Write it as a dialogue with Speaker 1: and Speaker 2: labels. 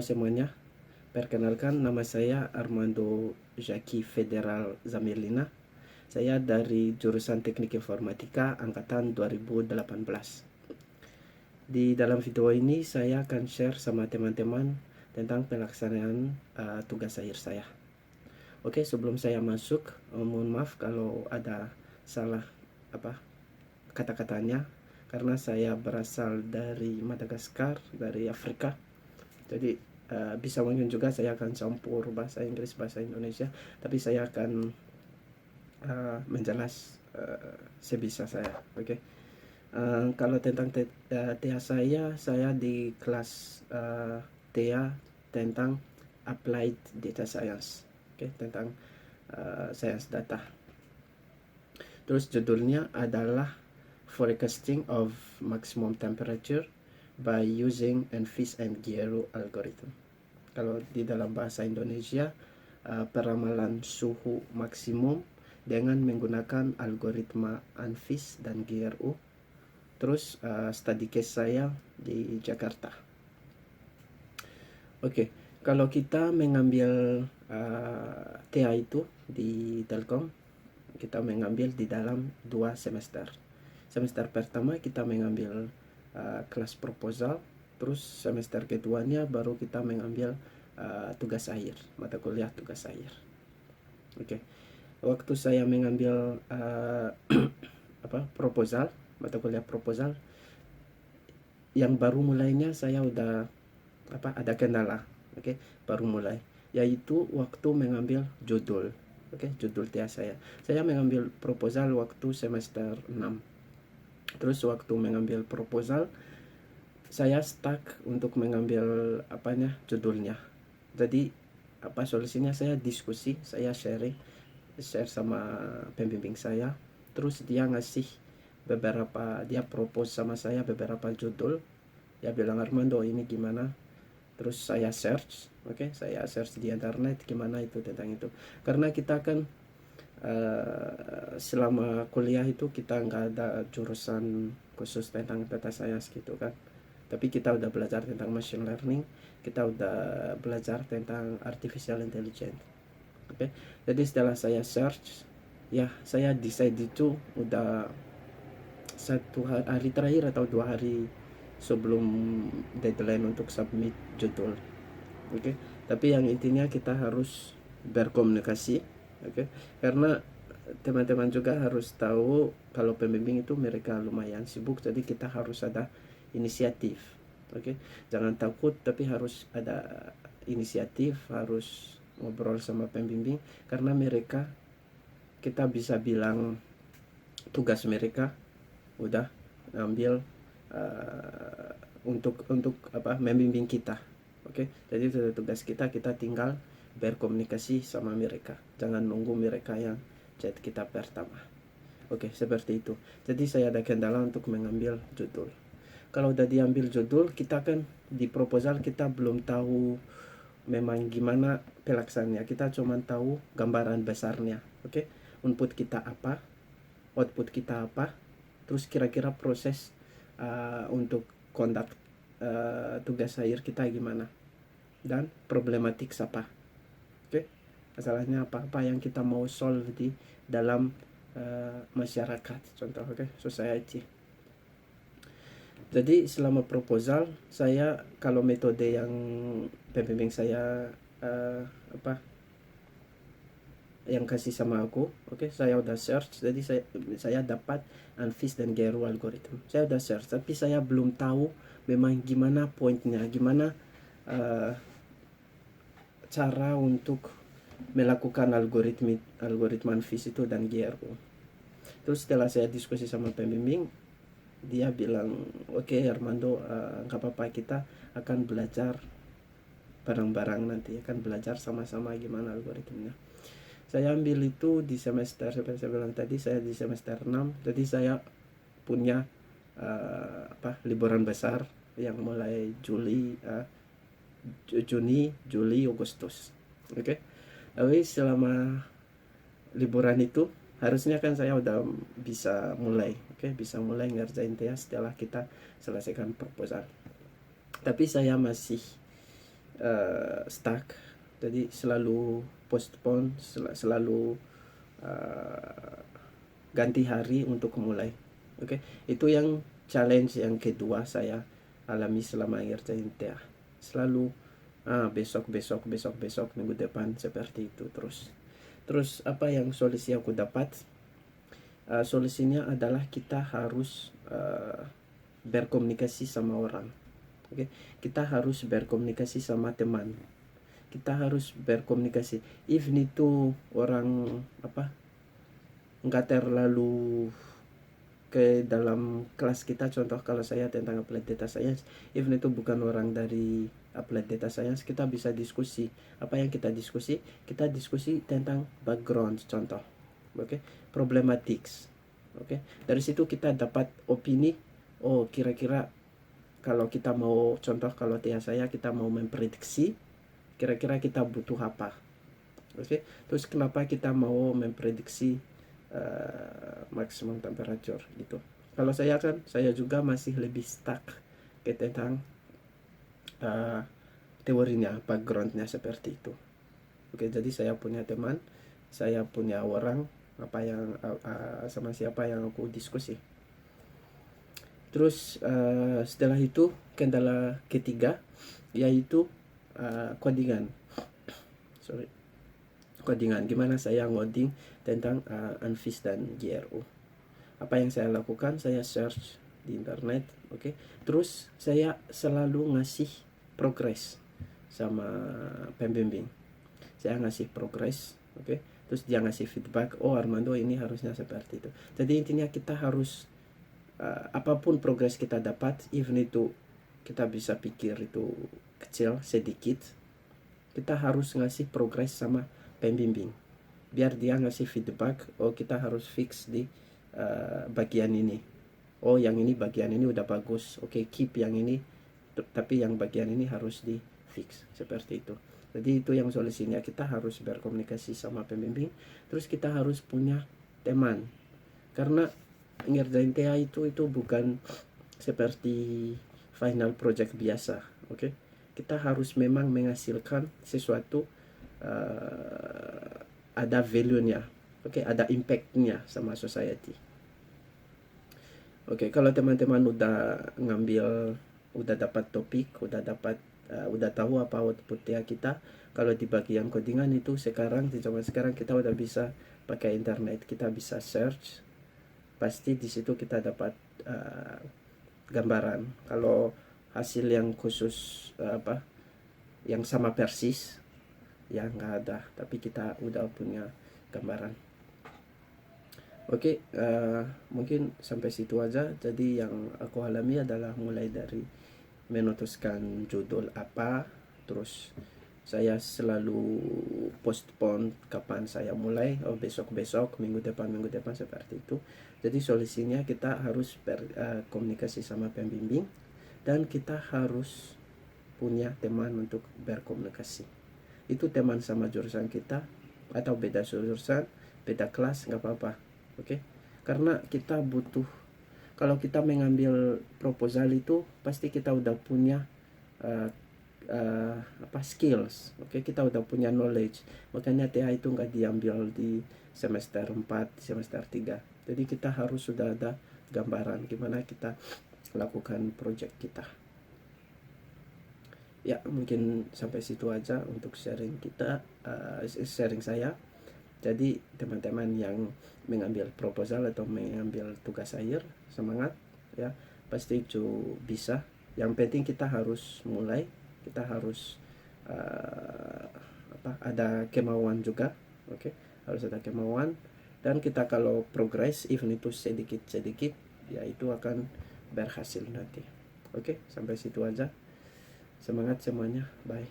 Speaker 1: Halo semuanya, perkenalkan nama saya Armando Jaki Federal Zamelina. Saya dari jurusan Teknik Informatika angkatan 2018. Di dalam video ini saya akan share sama teman-teman tentang pelaksanaan tugas akhir saya. Oke, sebelum saya masuk, mohon maaf kalau ada salah kata-katanya, karena saya berasal dari Madagaskar, dari Afrika. Jadi bisa mungkin juga saya akan campur bahasa Inggris, bahasa Indonesia, tapi saya akan menjelas sebisa saya. Oke. Kalau tentang TA saya di kelas TA tentang Applied Data Science. Oke, tentang science data. Terus judulnya adalah Forecasting of Maximum Temperature by using Enfys and Guerreau algorithm. Kalau di dalam bahasa Indonesia, peramalan suhu maksimum dengan menggunakan algoritma Enfys dan Guerreau. Terus study case saya di Jakarta. Oke, kalau kita mengambil TA itu di Telkom, kita mengambil di dalam 2 semester. Semester pertama kita mengambil kelas proposal, terus semester keduanya baru kita mengambil tugas akhir, mata kuliah tugas akhir. Oke. Waktu saya mengambil proposal, mata kuliah proposal, yang baru mulainya saya udah ada kendala. Oke, baru mulai, yaitu waktu mengambil judul. Oke, judul TA saya mengambil proposal waktu semester 6. Terus waktu mengambil proposal saya stuck untuk mengambil judulnya. Jadi solusinya, saya diskusi, saya share sama pembimbing saya. Terus dia ngasih dia propose sama saya beberapa judul. Dia bilang, Armando, ini gimana? Terus saya search, saya search di internet gimana itu tentang itu. Karena kita kan selama kuliah itu kita nggak ada jurusan khusus tentang data science gitu kan, tapi kita udah belajar tentang machine learning, kita udah belajar tentang artificial intelligence. Jadi setelah saya search, ya saya decide itu udah 1 hari terakhir atau 2 hari sebelum deadline untuk submit judul. Tapi yang intinya kita harus berkomunikasi. Karena teman-teman juga harus tahu kalau pembimbing itu mereka lumayan sibuk, jadi kita harus ada inisiatif. Jangan takut, tapi harus ada inisiatif, harus ngobrol sama pembimbing, karena mereka, kita bisa bilang tugas mereka udah ambil untuk membimbing kita. Jadi tugas kita tinggal berkomunikasi sama mereka, jangan nunggu mereka yang chat kita pertama. Seperti itu. Jadi saya ada kendala untuk mengambil judul. Kalau udah diambil judul, kita kan di proposal kita belum tahu memang gimana pelaksanaannya, kita cuma tahu gambaran besarnya. Input kita apa, output kita apa, terus kira-kira proses untuk conduct tugas akhir kita gimana, dan problematik apa, masalahnya apa yang kita mau solve di dalam masyarakat, contoh society. Jadi selama proposal saya, kalau metode yang pembimbing saya yang kasih sama aku, saya udah search. Jadi saya dapat Enfys dan Guerreau algorithm, saya udah search, tapi saya belum tahu memang gimana pointnya, gimana cara untuk melakukan algoritma Enfys itu dan Guerreau. Terus setelah saya diskusi sama pembimbing, dia bilang, oke, Armando, nggak apa-apa, kita akan belajar bareng-bareng nanti, akan belajar sama-sama gimana algoritmnya. Saya ambil itu di semester, seperti saya bilang tadi, saya di semester 6. Jadi saya punya liburan besar yang mulai Juni, Juli, Agustus. Tapi selama liburan itu harusnya kan saya udah bisa mulai, bisa mulai ngerjain TA setelah kita selesaikan proposal. Tapi saya masih stuck, jadi selalu postpone, selalu ganti hari untuk mulai. Oke, itu yang challenge yang kedua saya alami selama ngerjain TA. Selalu besok minggu depan, seperti itu terus apa yang solusi aku dapat? Solusinya adalah kita harus berkomunikasi sama orang. Oke, kita harus berkomunikasi sama teman, kita harus berkomunikasi even itu orang nggak terlalu ke dalam kelas kita. Contoh kalau saya tentang applied data science, even itu bukan orang dari applied data science, kita bisa diskusi. Apa yang kita diskusi tentang background, contoh, oke, problematics. Oke, dari situ kita dapat opini. Oh, kira-kira kalau kita mau, contoh kalau TA saya, kita mau memprediksi kira-kira kita butuh apa. Oke, terus kenapa kita mau memprediksi maksimum temperature gitu. Kalau saya kan, saya juga masih lebih stuck ke tentang teorinya, backgroundnya seperti itu. Oke, jadi saya punya teman, saya punya orang apa yang sama siapa yang aku diskusi. Terus setelah itu kendala ketiga yaitu codingan. Codingan, gimana saya ngoding tentang ANFIS dan GRU. Apa yang saya lakukan, saya search di internet, oke. Terus saya selalu ngasih progress sama pembimbing. Saya ngasih progress, oke. Terus dia ngasih feedback, oh Armando ini harusnya seperti itu. Jadi intinya kita harus apapun progress kita dapat, even itu kita bisa pikir itu kecil, sedikit, kita harus ngasih progress sama pembimbing biar dia ngasih feedback. Oh, kita harus fix di bagian ini. Oh, yang ini bagian ini udah bagus, oke, keep yang ini, tapi yang bagian ini harus di fix, seperti itu. Jadi itu yang solusinya, kita harus berkomunikasi sama pembimbing. Terus kita harus punya teman, karena ngerjain TA itu bukan seperti final project biasa, oke. Kita harus memang menghasilkan sesuatu ada value-nya, oke, ada impact-nya sama society. Oke, kalau teman-teman udah ngambil, udah dapat topik, udah tahu apa output TA kita. Kalau di bagian codingan itu sekarang, di zaman sekarang kita udah bisa pakai internet, kita bisa search, pasti di situ kita dapat gambaran. Kalau hasil yang khusus yang sama persis, ya nggak ada, tapi kita udah punya gambaran. Oke, mungkin sampai situ aja. Jadi yang aku alami adalah mulai dari memutuskan judul apa, terus saya selalu postpone kapan saya mulai, oh besok, minggu depan, seperti itu. Jadi solusinya kita harus berkomunikasi sama pembimbing, dan kita harus punya teman untuk berkomunikasi. Itu teman sama jurusan kita atau beda jurusan, beda kelas, nggak apa-apa, oke. Karena kita butuh, kalau kita mengambil proposal itu pasti kita udah punya skills, oke. Kita udah punya knowledge, makanya TA itu nggak diambil di semester 4, semester 3. Jadi kita harus sudah ada gambaran gimana kita lakukan project kita. Ya, mungkin sampai situ aja untuk sharing kita, sharing saya. Jadi teman-teman yang mengambil proposal atau mengambil tugas akhir, semangat ya, pasti itu bisa. Yang penting kita harus mulai, kita harus ada kemauan juga, oke. Harus ada kemauan, dan kita kalau progress even itu sedikit ya itu akan berhasil nanti. Oke, sampai situ aja. Semangat semuanya, bye.